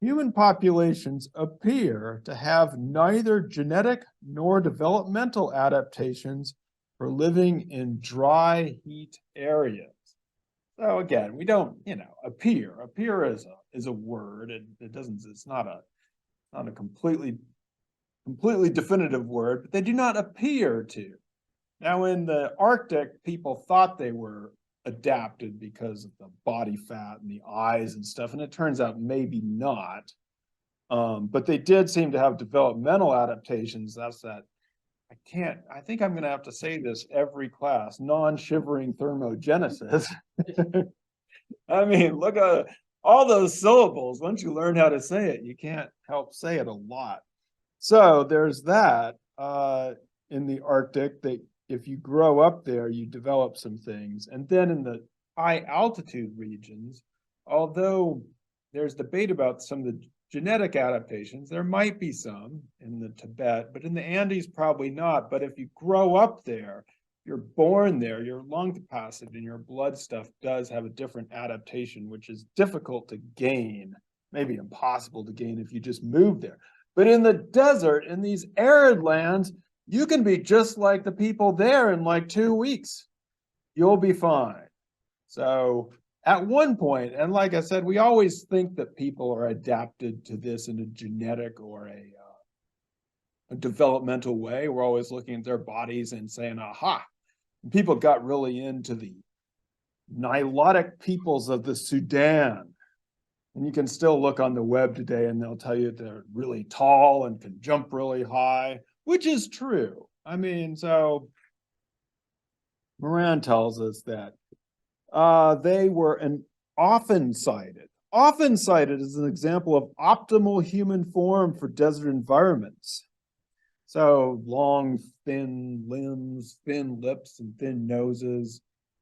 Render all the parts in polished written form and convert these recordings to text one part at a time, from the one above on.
human populations appear to have neither genetic nor developmental adaptations for living in dry heat areas. So again, we don't, appear. Appear is a word. It doesn't, it's not a completely definitive word, but they do not appear to. Now, in the Arctic, people thought they were adapted because of the body fat and the eyes and stuff, and it turns out maybe not. But they did seem to have developmental adaptations. That's that. I think I'm going to have to say this every class, non-shivering thermogenesis. I mean, look at all those syllables. Once you learn how to say it, you can't help say it a lot. So there's that in the Arctic, that if you grow up there, you develop some things. And then in the high altitude regions, although there's debate about some of the genetic adaptations, there might be some in the Tibet, but in the Andes, probably not. But if you grow up there, you're born there, your lung capacity and your blood stuff does have a different adaptation, which is difficult to gain, maybe impossible to gain if you just move there. But in the desert, in these arid lands, you can be just like the people there in like 2 weeks. You'll be fine. So at one point, and like I said, we always think that people are adapted to this in a genetic or a developmental way. We're always looking at their bodies and saying, aha. And people got really into the Nilotic peoples of the Sudan. And you can still look on the web today and they'll tell you they're really tall and can jump really high, which is true. I mean, so Moran tells us that they were often cited as an example of optimal human form for desert environments. So long, thin limbs, thin lips, and thin noses.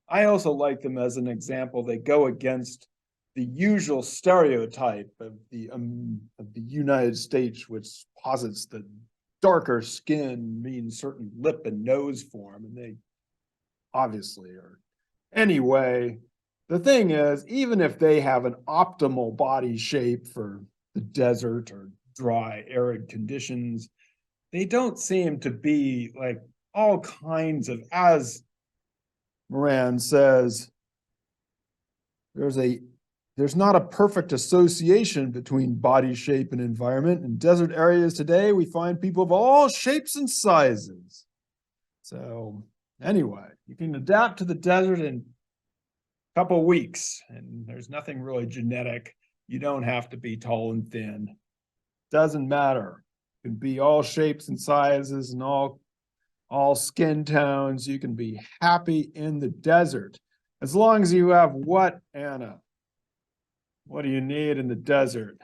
I also like them as an example. They go against the usual stereotype of the United States, which posits that darker skin means certain lip and nose form, and they obviously are. Anyway, the thing is, even if they have an optimal body shape for the desert or dry, arid conditions, they don't seem to be like all kinds of, as Moran says, there's not a perfect association between body shape and environment. In desert areas today, we find people of all shapes and sizes. So anyway, you can adapt to the desert in a couple of weeks, and there's nothing really genetic. You don't have to be tall and thin. Doesn't matter. You can be all shapes and sizes and all skin tones. You can be happy in the desert. As long as you have what, Anna? What do you need in the desert?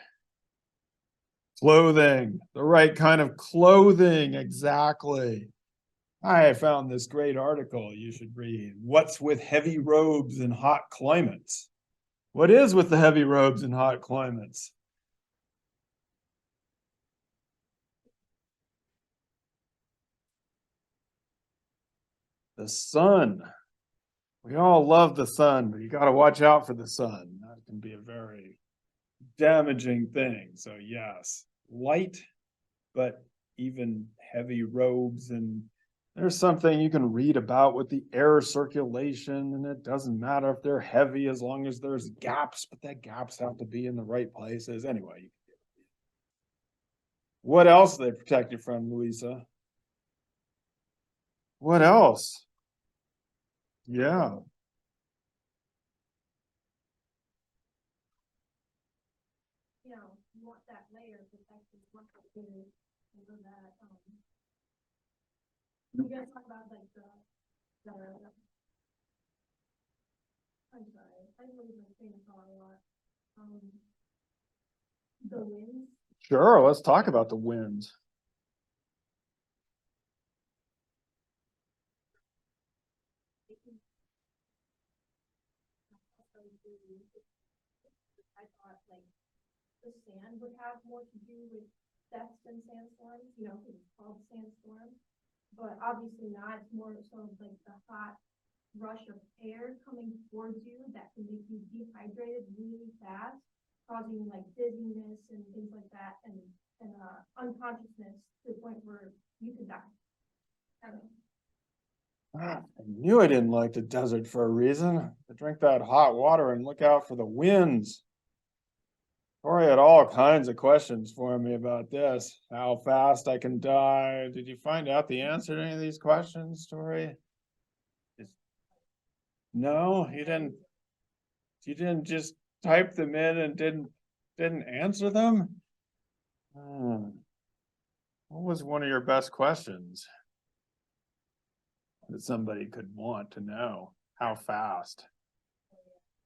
Clothing, the right kind of clothing, exactly. I found this great article you should read. What's with heavy robes in hot climates? What is with the heavy robes in hot climates? The sun. We all love the sun, but you got to watch out for the sun. That can be a very damaging thing. So yes, light, but even heavy robes. And there's something you can read about with the air circulation, and it doesn't matter if they're heavy as long as there's gaps, but that gaps have to be in the right places. Anyway, what else do they protect you from, Louisa? What else? Yeah. You know, you want that layer of protection, you want that layer over that. You guys talk about like I'm sorry, I lose my train of thought a lot. The winds. Sure, let's talk about the winds. I thought like the sand would have more to do with dust than sandstorms, you know, because it's called sandstorm. But obviously not. It's more sort of like the hot rush of air coming towards you that can make you dehydrated really fast. causing like dizziness and things like that, and unconsciousness to the point where you could die. I mean, I knew I didn't like the desert for a reason. I drink that hot water and look out for the winds. Tori had all kinds of questions for me about this. How fast I can die. Did you find out the answer to any of these questions, Tori? No, you didn't. You didn't just type them in and didn't answer them? What was one of your best questions that somebody could want to know? How fast?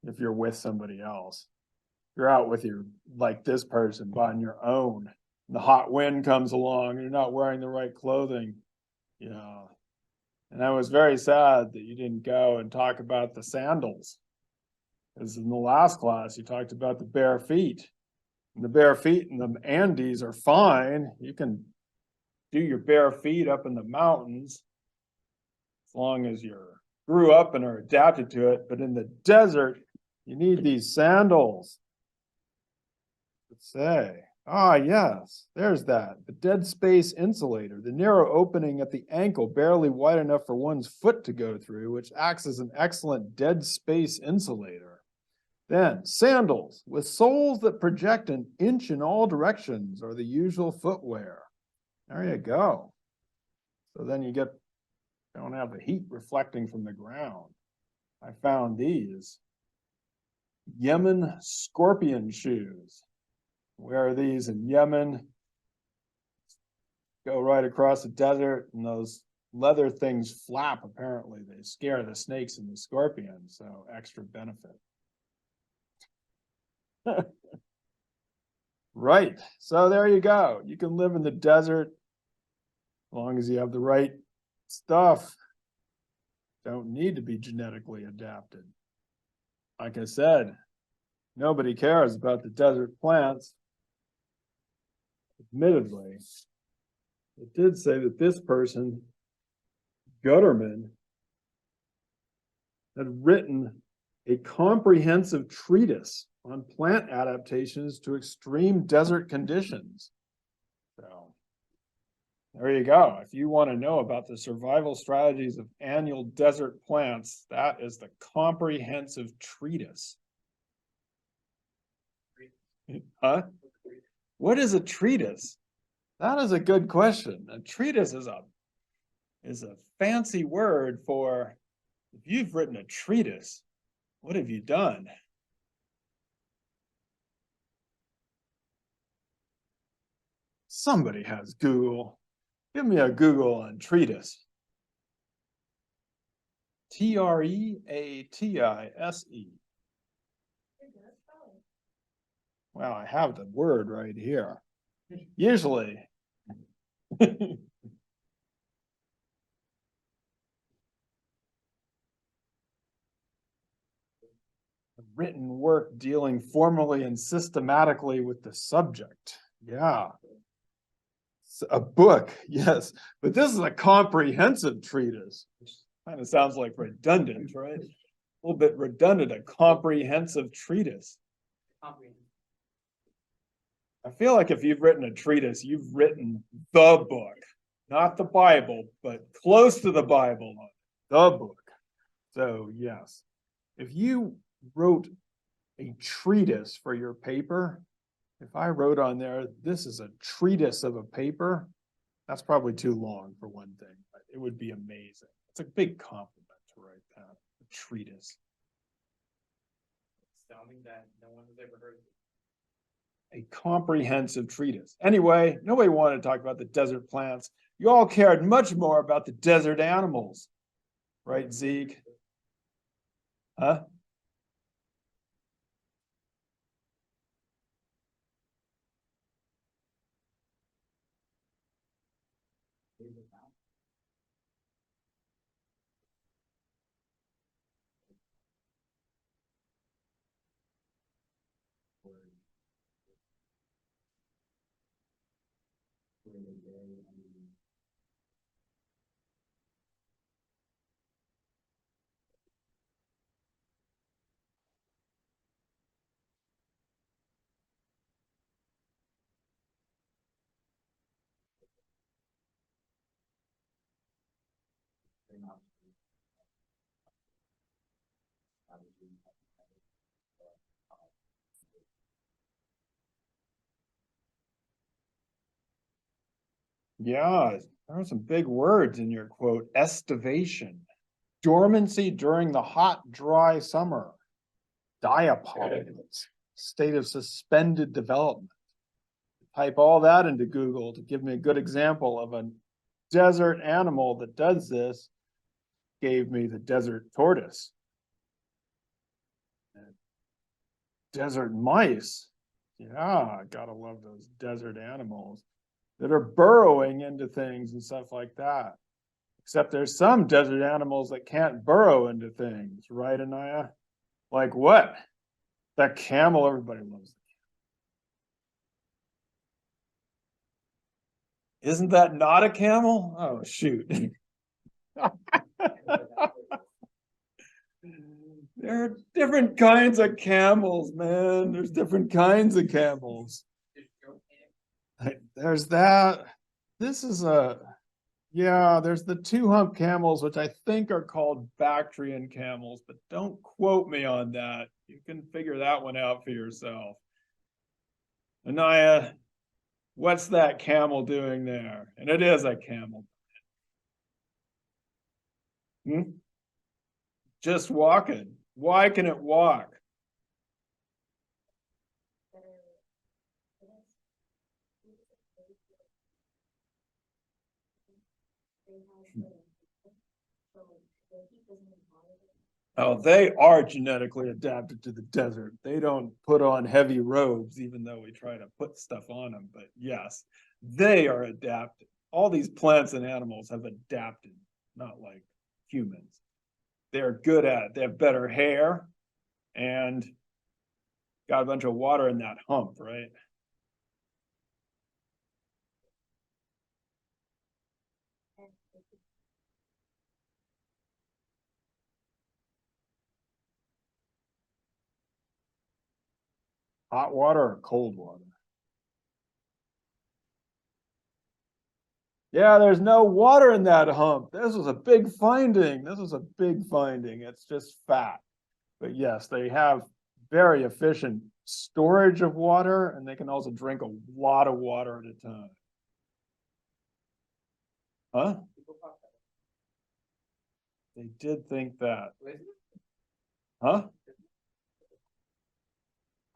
If you're with somebody else. You're out with your, like this person, on your own. And the hot wind comes along and you're not wearing the right clothing. You know. And I was very sad that you didn't go and talk about the sandals. Because in the last class, you talked about the bare feet. And the bare feet in the Andes are fine. You can do your bare feet up in the mountains as long as you grew up and are adapted to it. But in the desert, you need these sandals. Let's say, yes, there's that. The dead space insulator, the narrow opening at the ankle, barely wide enough for one's foot to go through, which acts as an excellent dead space insulator. Then sandals with soles that project an inch in all directions are the usual footwear. There you go. So then you don't have the heat reflecting from the ground. I found these Yemen scorpion shoes. Wear these in Yemen. Go right across the desert and those leather things flap, apparently. They scare the snakes and the scorpions, so extra benefit. Right. So there you go. You can live in the desert as long as you have the right stuff. Don't need to be genetically adapted. Like I said, nobody cares about the desert plants. Admittedly, it did say that this person, Gutterman, had written a comprehensive treatise on plant adaptations to extreme desert conditions. So there you go. If you want to know about the survival strategies of annual desert plants, that is the comprehensive treatise. Huh? What is a treatise? That is a good question. A treatise is a fancy word for, if you've written a treatise, what have you done? Somebody has Google. Give me a Google on treatise. Treatise. Well, I have the word right here. Usually. Written work dealing formally and systematically with the subject. Yeah. A book, yes. But this is a comprehensive treatise, which kind of sounds like redundant, right? A little bit redundant, a comprehensive treatise. I feel like if you've written a treatise, you've written the book, not the Bible, but close to the Bible, the book. So yes, if you wrote a treatise for your paper, if I wrote on there, this is a treatise of a paper, that's probably too long for one thing, but it would be amazing. It's a big compliment to write that, a treatise. Astounding that no one has ever heard of it. A comprehensive treatise. Anyway, nobody wanted to talk about the desert plants. You all cared much more about the desert animals, right, Zeke? Huh? Yeah, there are some big words in your quote. Estivation, dormancy during the hot, dry summer. Diapause, state of suspended development. Type all that into Google to give me a good example of a desert animal that does this. Gave me the desert tortoise. Desert mice. Yeah, gotta love those desert animals that are burrowing into things and stuff like that. Except there's some desert animals that can't burrow into things, right, Anaya? Like what? That camel, everybody loves. Isn't that not a camel? Oh, shoot. There are different kinds of camels, man. There's different kinds of camels. There's that. This is yeah, there's the two-hump camels, which I think are called Bactrian camels, but don't quote me on that. You can figure that one out for yourself. Anaya, what's that camel doing there? And it is a camel. Hmm? Just walking. Why can it walk? Oh, they are genetically adapted to the desert. They don't put on heavy robes, even though we try to put stuff on them. But yes, they are adapted. All these plants and animals have adapted, not like humans. They're good at it. They have better hair and got a bunch of water in that hump, right? Hot water or cold water? Yeah, there's no water in that hump. This was a big finding. This was a big finding. It's just fat. But yes, they have very efficient storage of water, and they can also drink a lot of water at a time. Huh? They did think that. Huh?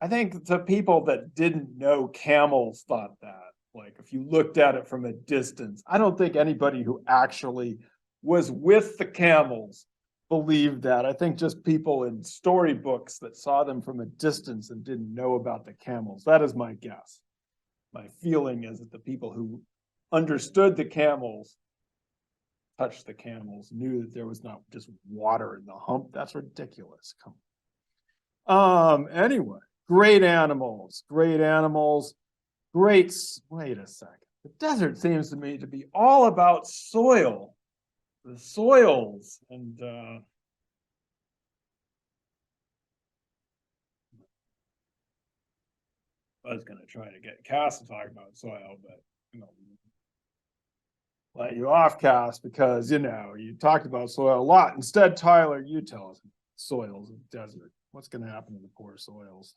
I think the people that didn't know camels thought that. Like if you looked at it from a distance, I don't think anybody who actually was with the camels believed that. I think just people in storybooks that saw them from a distance and didn't know about the camels. That is my guess. My feeling is that the people who understood the camels, touched the camels, knew that there was not just water in the hump. That's ridiculous. Come on. Anyway, great animals, great animals. Great. Wait a second. The desert seems to me to be all about soil, the soils, and I was going to try to get Cass to talk about soil, but let you off, Cass, because you talked about soil a lot. Instead, Tyler, you tell us soils of desert. What's going to happen to the poor soils?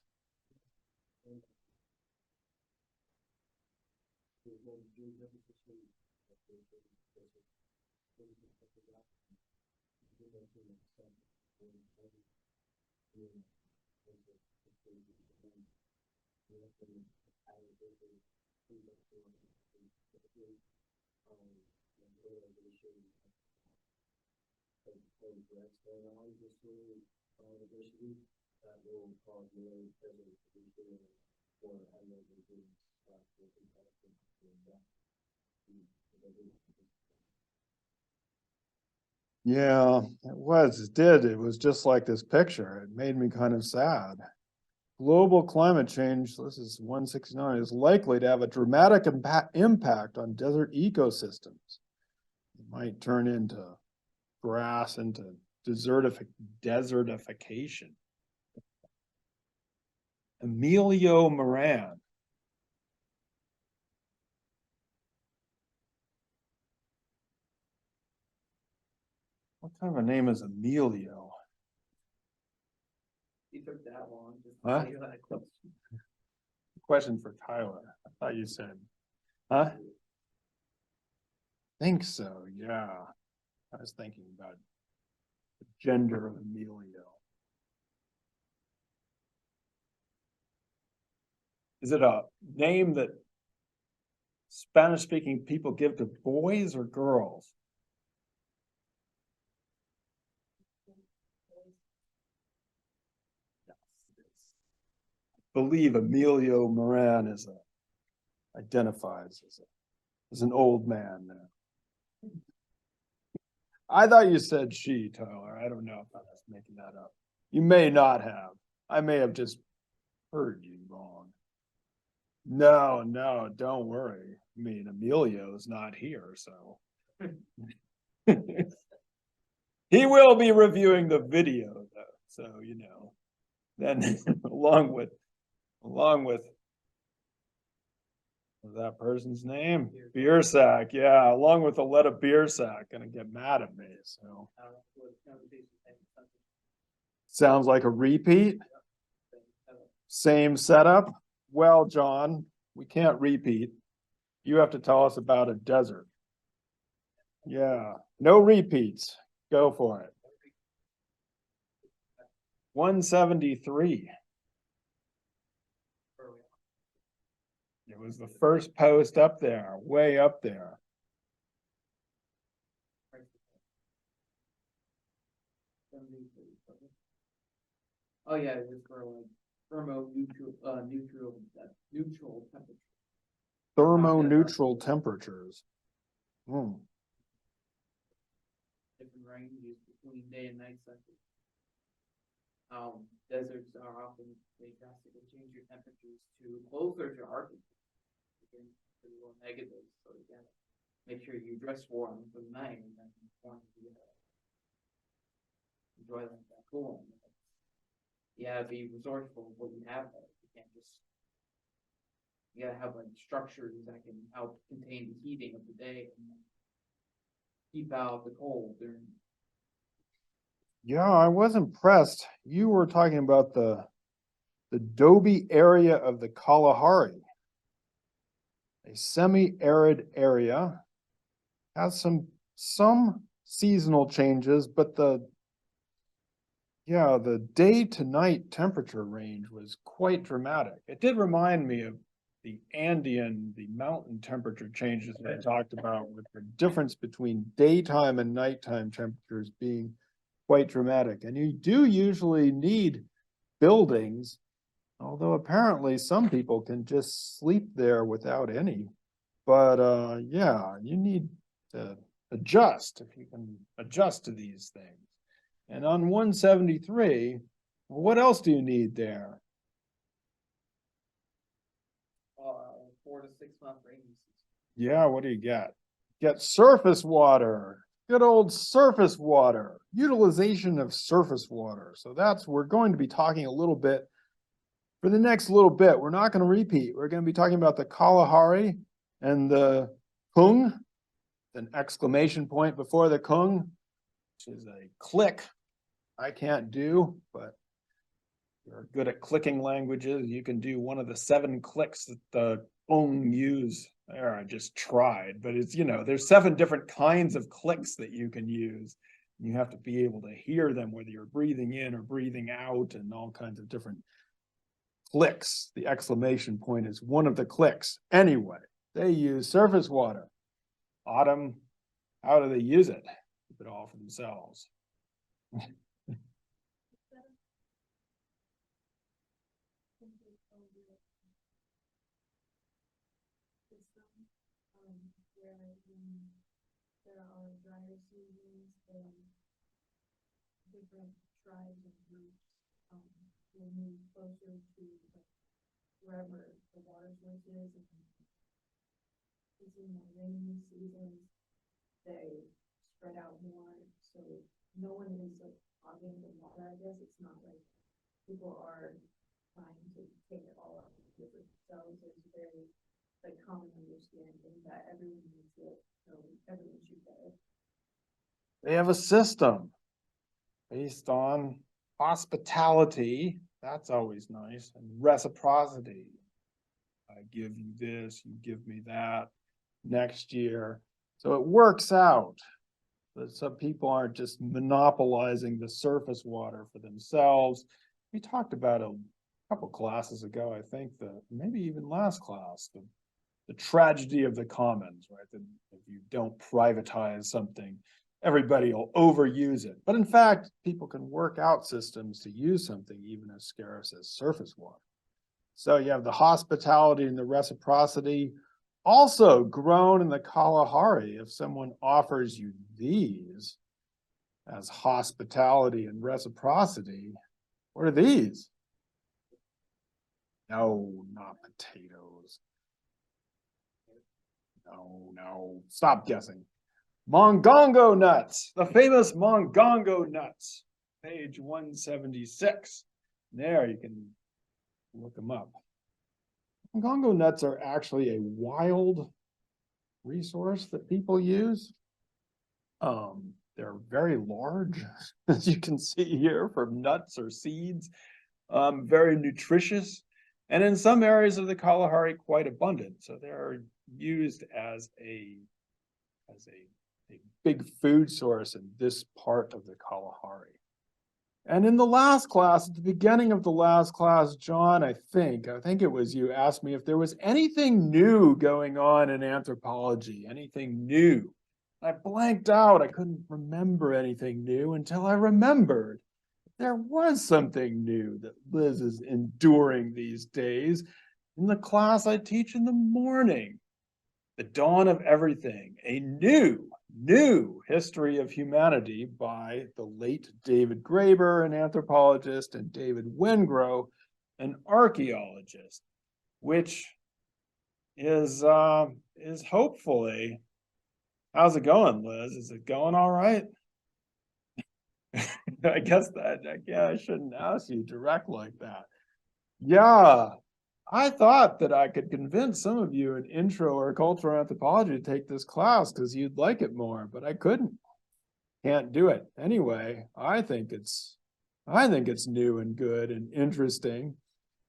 Yeah, it did. It was just like this picture. It made me kind of sad. Global climate change, this is 169, is likely to have a dramatic impact on desert ecosystems. It might turn into grass, into desertification. Emilio Moran. What kind of a name is Emilio? You took that long. Just Huh? to that question. Question for Tyler. I thought you said, huh? Think so, yeah. I was thinking about the gender of Emilio. Is it a name that Spanish-speaking people give to boys or girls? I believe Emilio Moran is identifies as an old man now. I thought you said she, Tyler. I don't know if I was making that up. You may not have. I may have just heard you wrong. No, no, don't worry. I mean, Emilio's not here, so. He will be reviewing the video though, so you know. Then along with that person's name? Beersack, yeah, along with Aletta Beersack, gonna get mad at me, so. Sounds like a repeat? Same setup? Well, John, we can't repeat. You have to tell us about a desert. Yeah, no repeats. Go for it. 173. It was the first post up there, way up there. Oh yeah, it was for like neutral temperature. Thermoneutral temperatures. Different ranges between day and night cycles. Deserts are often, they drastically change your temperatures to closer to Arctic. Pretty low negatives, so you gotta make sure you dress warm for the night and then warm to enjoy that cooling. Yeah, be resourceful with what you have there. You can't just, you gotta have like structures that can help contain the heating of the day and keep out the cold during. Yeah, I was impressed. You were talking about the Dobie area of the Kalahari. A semi-arid area. Has some seasonal changes, but the day to night temperature range was quite dramatic. It did remind me of the mountain temperature changes that I talked about, with the difference between daytime and nighttime temperatures being quite dramatic. And you do usually need buildings, although apparently some people can just sleep there without any. But yeah, you need to adjust if you can adjust to these things. And on 173, what else do you need there? 4 to 6 month rainy season. Yeah, what do you get? Get surface water. Good old surface water. Utilization of surface water. So we're going to be talking a little bit for the next little bit. We're not going to repeat. We're going to be talking about the Kalahari and the Kung, an exclamation point before the Kung, which is a click I can't do, but you're good at clicking languages. You can do one of the 7 clicks that the Kung use. There, I just tried, but it's, there's 7 different kinds of clicks that you can use. You have to be able to hear them, whether you're breathing in or breathing out, and all kinds of different clicks. The exclamation point is one of the clicks. Anyway, they use surface water. Autumn, how do they use it? Keep it all for themselves. There are drier seasons, and different tribes and groups will move closer to wherever the water source is. And in the rainy seasons, they spread out more, so no one is like hogging the water. I guess it's not like people are trying to take it all up with themselves. It's very common understanding that everyone needs it, so everyone should get it. They have a system based on hospitality. That's always nice. And reciprocity. I give you this, you give me that next year. So it works out that some people aren't just monopolizing the surface water for themselves. We talked about a couple classes ago, I think, maybe even last class, the tragedy of the commons, right? That if you don't privatize something, everybody will overuse it. But in fact, people can work out systems to use something even as scarce as surface water. So you have the hospitality and the reciprocity also grown in the Kalahari. If someone offers you these as hospitality and reciprocity, what are these? No, not potatoes. No, stop guessing. Mongongo nuts, the famous mongongo nuts, page 176. There, you can look them up. Mongongo nuts are actually a wild resource that people use. They're very large, as you can see here, from nuts or seeds, very nutritious, and in some areas of the Kalahari, quite abundant. So they're used as a big food source in this part of the Kalahari. And in the last class, at the beginning of the last class, John, I think it was you, asked me if there was anything new going on in anthropology, anything new. I blanked out. I couldn't remember anything new until I remembered there was something new that Liz is enduring these days in the class I teach in the morning. The Dawn of Everything, a new history of humanity by the late David Graeber, an anthropologist, and David Wengrow, an archaeologist, which is hopefully, how's it going, Liz? Is it going all right? I guess I shouldn't ask you direct like that. Yeah, I thought that I could convince some of you in intro or cultural anthropology to take this class because you'd like it more, but I couldn't. Can't do it. Anyway, I think it's new and good and interesting.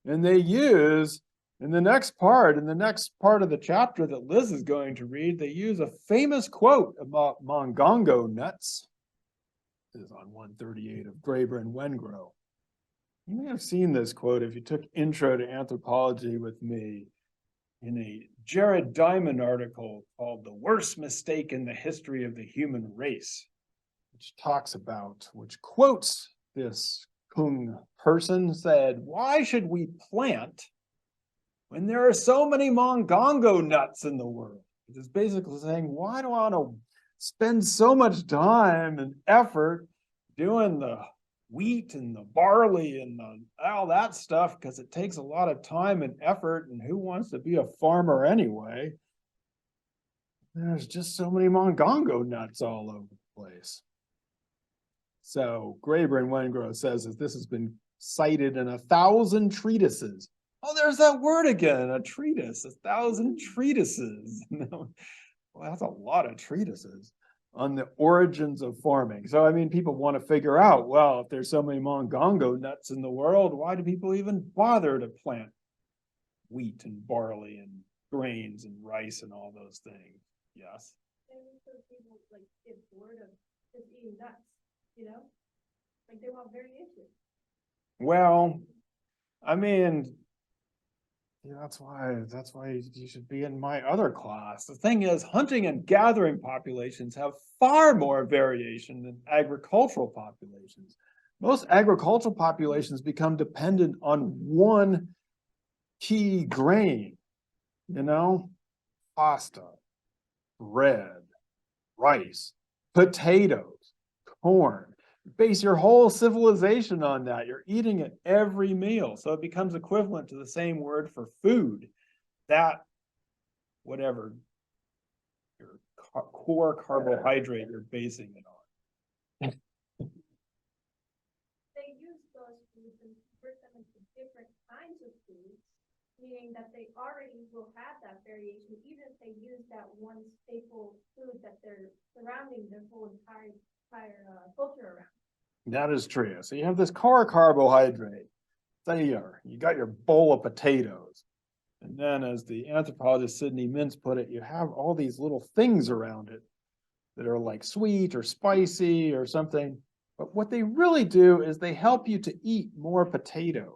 And they use in the next part of the chapter that Liz is going to read, they use a famous quote about mongongo nuts. This is on 138 of Graeber and Wengrow. You may have seen this quote if you took Intro to Anthropology with me in a Jared Diamond article called The Worst Mistake in the History of the Human Race, which quotes this Kung person, said, why should we plant when there are so many mongongo nuts in the world? It is basically saying, why do I want to spend so much time and effort doing the wheat and the barley and all that stuff, because it takes a lot of time and effort, and who wants to be a farmer anyway? There's just so many mongongo nuts all over the place. So Graeber and Wengrow says that this has been cited in 1,000 treatises. Oh, there's that word again, a treatise, 1,000 treatises. Well, that's a lot of treatises on the origins of farming. So, I mean, people want to figure out, well, if there's so many mongongo nuts in the world, why do people even bother to plant wheat and barley and grains and rice and all those things? Yes. And so people like get bored of just eating nuts, like they want variation. Well, I mean, that's why you should be in my other class. The thing is, hunting and gathering populations have far more variation than agricultural populations. Most agricultural populations become dependent on one key grain, pasta, bread, rice, potatoes, corn. Base your whole civilization on that. You're eating it every meal. So it becomes equivalent to the same word for food. That, whatever your core carbohydrate you're basing it on. They use those foods and convert them into different kinds of foods, meaning that they already will have that variation, even if they use that one staple food that they're surrounding their whole entire higher, culture around. That is true. So you have this core carbohydrate. Say you got your bowl of potatoes. And then as the anthropologist Sidney Mintz put it, you have all these little things around it that are like sweet or spicy or something. But what they really do is they help you to eat more potatoes.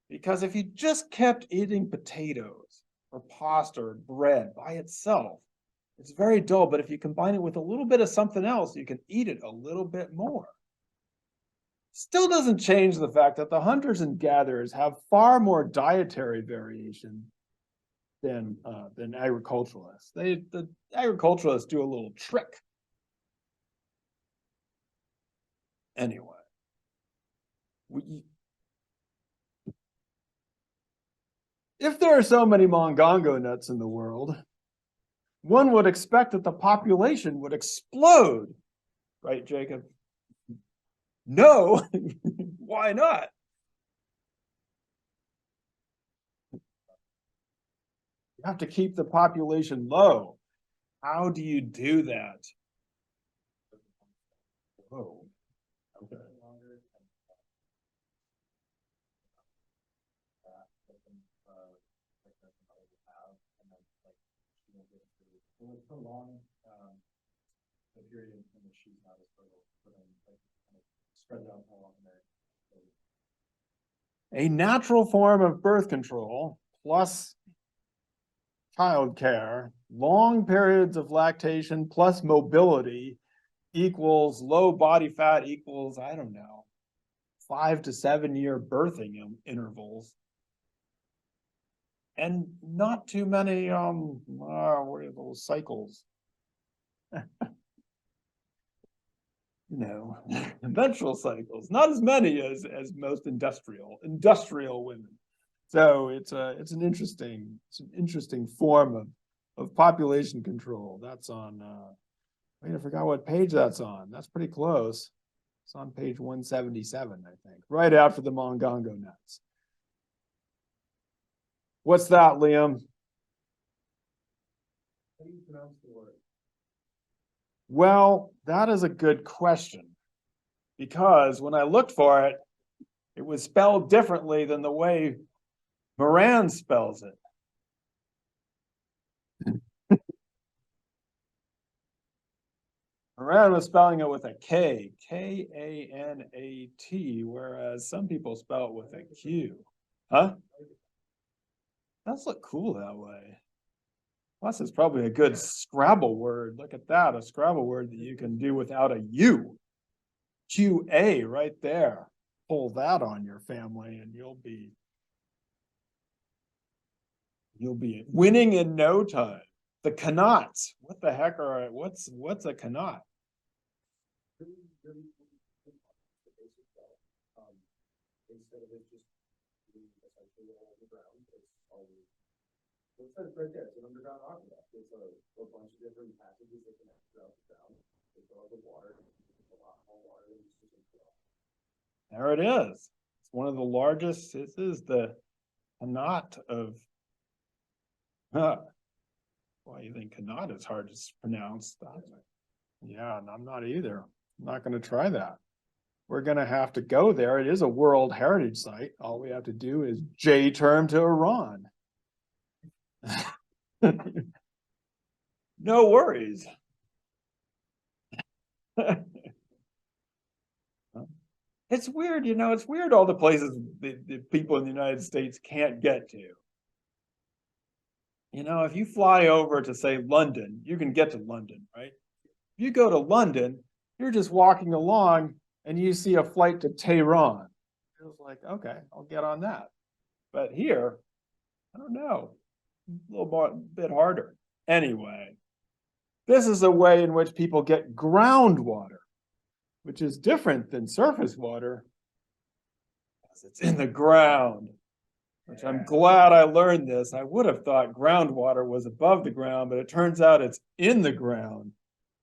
Because if you just kept eating potatoes or pasta or bread by itself, it's very dull. But if you combine it with a little bit of something else, you can eat it a little bit more. Still doesn't change the fact that the hunters and gatherers have far more dietary variation than agriculturalists. The agriculturalists do a little trick. Anyway, if there are so many mongongo nuts in the world, one would expect that the population would explode, right, Jacob? No, why not? You have to keep the population low. How do you do that? Whoa. Okay. The period in which she's not as fertile, but then like spread out how long a natural form of birth control plus child care, long periods of lactation plus mobility equals low body fat equals, I don't know, 5 to 7 year birthing intervals. And not too many, what are those cycles? No, menstrual cycles, not as many as most industrial women. So it's an interesting form of population control. That's on wait, I forgot what page that's on. That's pretty close. It's on page 177, I think, right after the mongongo nuts. What's that, Liam? How do you pronounce the word? Well, that is a good question, because when I looked for it, it was spelled differently than the way Moran spells it. Moran was spelling it with a K, K-A-N-A-T, whereas some people spell it with a Q. Huh? Does look cool that way. Plus, it's probably a good Scrabble word. Look at that, a Scrabble word that you can do without a U. QA right there. Pull that on your family and you'll be winning in no time. The qanats. What the heck are what's a qanat? Instead of it just being essentially all the ground, it's always it says right there, it's an underground aqueduct. It's a bunch of different passages that connect throughout the ground. They fill up with water, a lot more water than just there it is. It's one of the largest. This is the qanat of well, you think qanat is hard to pronounce. Yeah, and I'm not either. I'm not going to try that. We're going to have to go there. It is a World Heritage Site. All we have to do is J-term to Iran. No worries. It's weird, you know, it's weird all the places the people in the United States can't get to. You know, if you fly over to, say, London, you can get to London, right? If you go to London, you're just walking along and you see a flight to Tehran. It was like, okay, I'll get on that. But here, I don't know, a little bit harder. Anyway, this is a way in which people get groundwater, which is different than surface water, because it's in the ground, which I'm glad I learned this. I would have thought groundwater was above the ground, but it turns out it's in the ground.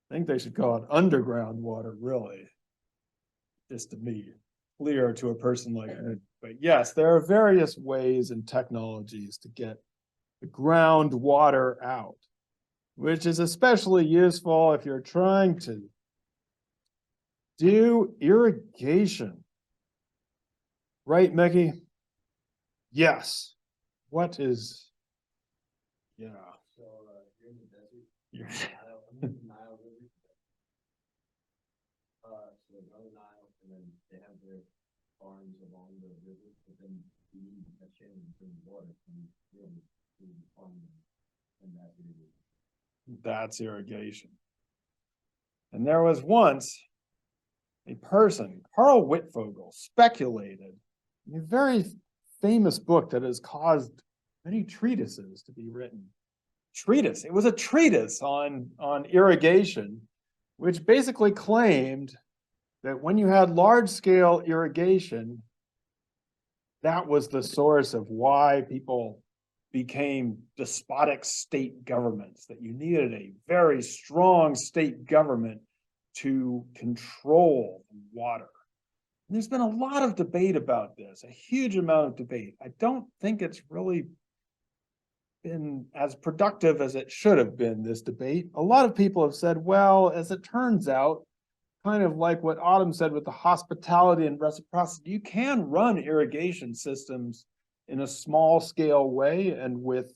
I think they should call it underground water, really. Just to be clear to a person like me. But yes, there are various ways and technologies to get the groundwater out, which is especially useful if you're trying to do irrigation. Right, Mickey? Yes. What is, yeah. So, you're in the desert, You're- Nile River. So they run the Nile, and then they have their farms along the river, but then you need to catch in and bring water from the river to the farm, and that's irrigation. That's irrigation. And there was once a person, Carl Wittfogel, speculated in a very famous book that has caused many treatises to be written. Treatise. It was a treatise on irrigation, which basically claimed that when you had large-scale irrigation, that was the source of why people became despotic state governments, that you needed a very strong state government to control water. And there's been a lot of debate about this, a huge amount of debate. I don't think it's really been as productive as it should have been, this debate. A lot of people have said, well, as it turns out, kind of like what Autumn said with the hospitality and reciprocity, you can run irrigation systems in a small scale way and with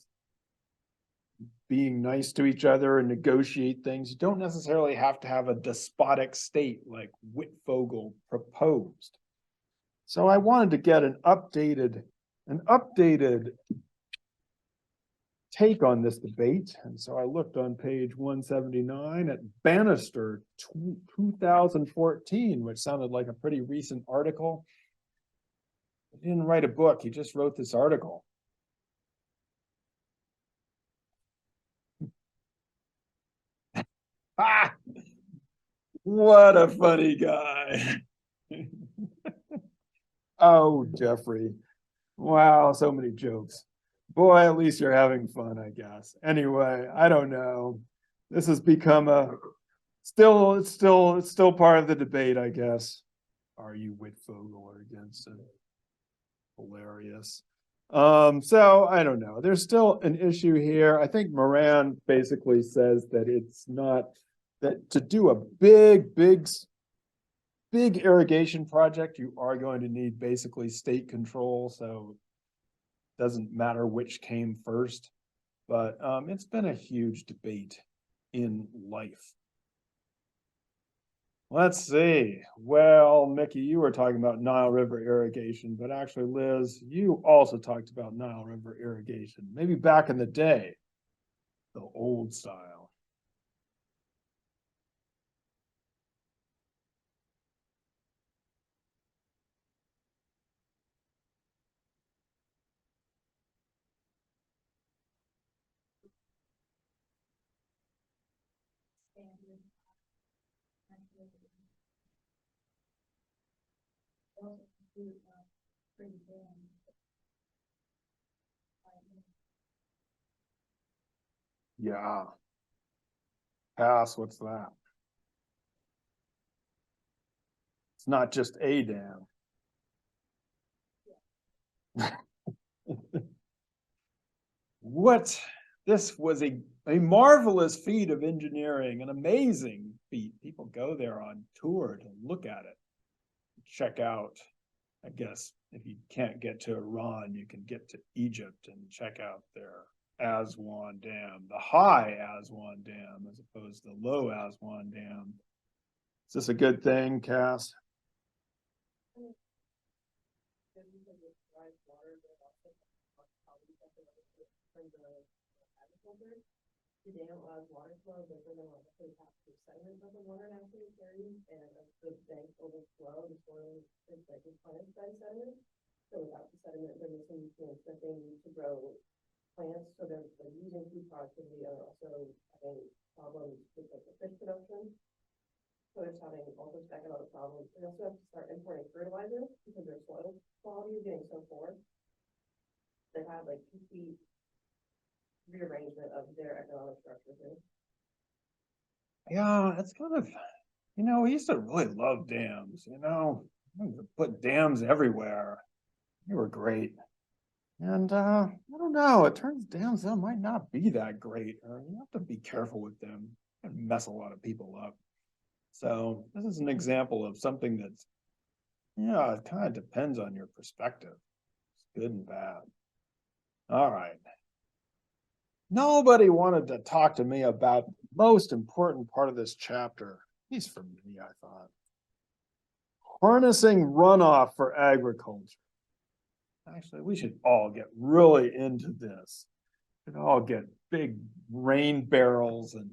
being nice to each other and negotiate things. You don't necessarily have to have a despotic state like Wittfogel proposed. So I wanted to get an updated take on this debate. And so I looked on page 179 at Bannister 2014, which sounded like a pretty recent article. He didn't write a book, he just wrote this article. Ah, what a funny guy. Oh, Jeffrey. Wow, so many jokes. Boy, at least you're having fun, I guess. Anyway, I don't know. This has become it's still part of the debate, I guess. Are you Wittfogel or against it? Hilarious. So I don't know. There's still an issue here. I think Moran basically says that it's not that to do a big irrigation project, you are going to need basically state control. So it doesn't matter which came first, but it's been a huge debate in life. Let's see. Well, Mickey, you were talking about Nile River irrigation, but actually, Liz, you also talked about Nile River irrigation, maybe back in the day, the old style. standard. Actually, also do, pretty damn. Yeah. Pass, what's that? It's not just a dam. What? This was a marvelous feat of engineering, an amazing feat. People go there on tour to look at it, check out. I guess if you can't get to Iran, you can get to Egypt and check out their Aswan Dam, the high Aswan Dam, as opposed to the low Aswan Dam. Is this a good thing, Cass? The dam allows water flow, but then the sediment of the water naturally carries, and as the banks overflow, the soil is like replenished by the sediment. So without the sediment, there is some nutrients that they need to grow plants, so they're using food productivity and also having problems with like the fish production. So they're having all sorts of economic problems. They also have to start importing fertilizer because their soil quality is getting so poor. They have like complete rearrangement of their economic structure too. Yeah, it's kind of, we used to really love dams, We used to put dams everywhere. They were great. And I don't know, it turns dams out might not be that great, or you have to be careful with them and mess a lot of people up. So this is an example of something that's, yeah, it kind of depends on your perspective. It's good and bad. All right. Nobody wanted to talk to me about the most important part of this chapter. At least for me, I thought. Harnessing runoff for agriculture. Actually, we should all get really into this. We should all get big rain barrels and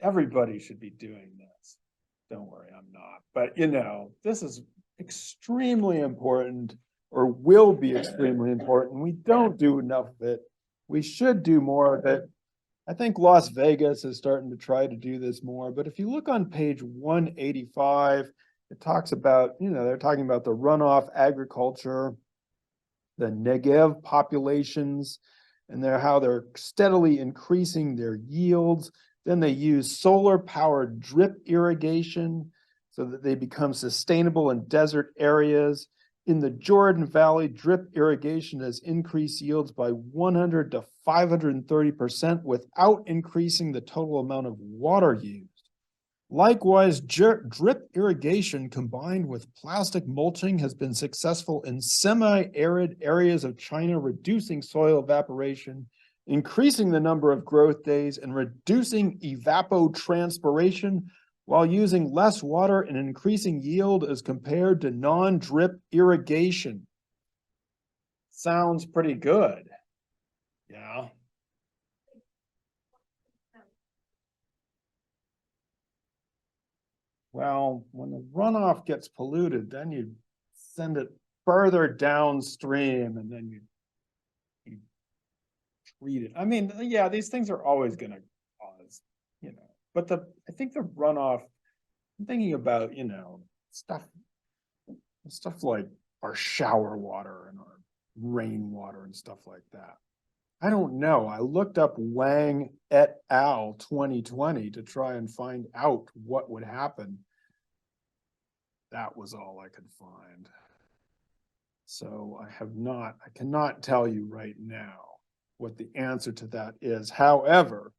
everybody should be doing this. Don't worry, I'm not. But you know, this is extremely important or will be extremely important. We don't do enough of it. We should do more of it. I think Las Vegas is starting to try to do this more, but if you look on page 185, it talks about, you know, they're talking about the runoff agriculture, the Negev populations, and how they're steadily increasing their yields. Then they use solar powered drip irrigation so that they become sustainable in desert areas. In the Jordan Valley, drip irrigation has increased yields by 100 to 530% without increasing the total amount of water used. Likewise, drip irrigation combined with plastic mulching has been successful in semi-arid areas of China, reducing soil evaporation, increasing the number of growth days, and reducing evapotranspiration while using less water and increasing yield as compared to non-drip irrigation. Sounds pretty good. Yeah. Well, when the runoff gets polluted, then you send it further downstream and then you treat it. I mean, yeah, these things are always going to cause, you know, but I think the runoff, I'm thinking about, you know, stuff like our shower water and our rainwater and stuff like that. I don't know. I looked up Wang et al. 2020 to try and find out what would happen. That was all I could find. So I cannot tell you right now what the answer to that is. However,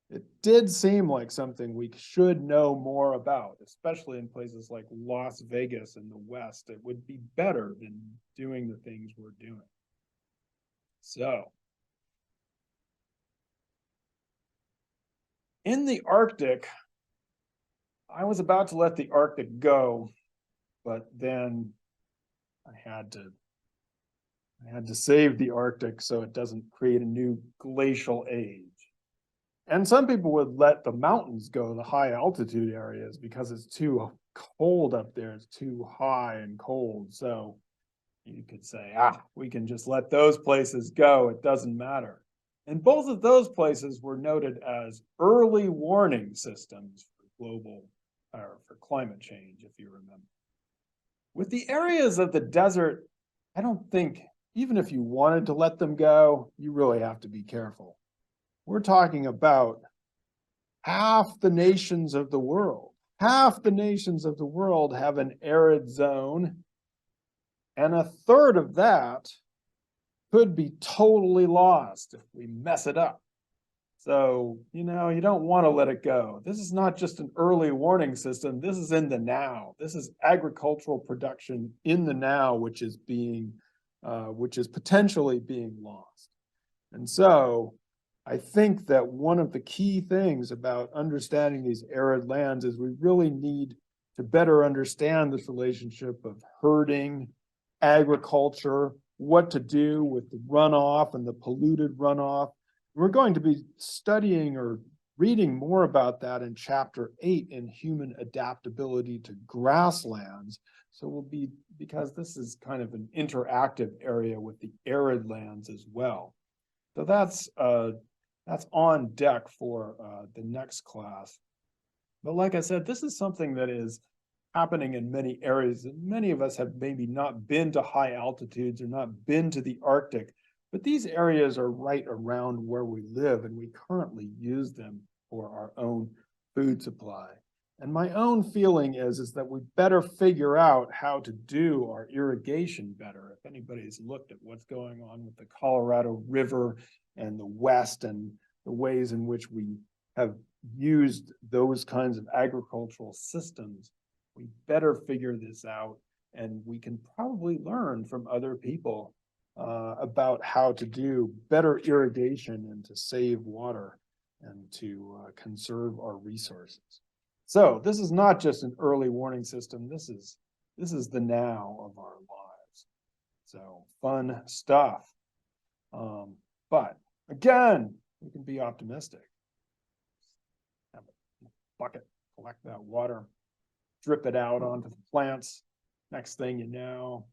it did seem like something we should know more about, especially in places like Las Vegas in the West. It would be better than doing the things we're doing. So, in the Arctic, I was about to let the Arctic go, but then I had to save the Arctic so it doesn't create a new glacial age. And some people would let the mountains go, the high altitude areas, because it's too cold up there. It's too high and cold. So you could say, we can just let those places go. It doesn't matter. And both of those places were noted as early warning systems for climate change, if you remember. With the areas of the desert, I don't think, even if you wanted to let them go, you really have to be careful. We're talking about half the nations of the world. Half the nations of the world have an arid zone, and a third of that could be totally lost if we mess it up. So, you know, you don't want to let it go. This is not just an early warning system. This is in the now. This is agricultural production in the now, which is potentially being lost. And so I think that one of the key things about understanding these arid lands is we really need to better understand this relationship of herding, agriculture, what to do with the runoff and the polluted runoff. We're going to be studying or reading more about that in chapter 8 in human adaptability to grasslands. So because this is kind of an interactive area with the arid lands as well. So that's on deck for the next class. But like I said, this is something that is happening in many areas. And many of us have maybe not been to high altitudes or not been to the Arctic, but these areas are right around where we live, and we currently use them for our own food supply. And my own feeling is that we better figure out how to do our irrigation better. If anybody's looked at what's going on with the Colorado River and the West and the ways in which we have used those kinds of agricultural systems, we better figure this out, and we can probably learn from other people about how to do better irrigation and to save water and to conserve our resources. So this is not just an early warning system. This is the now of our lives. So fun stuff. But again, we can be optimistic. Have a bucket, collect that water, drip it out onto the plants. Next thing you know,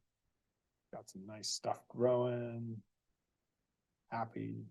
got some nice stuff growing. Happy,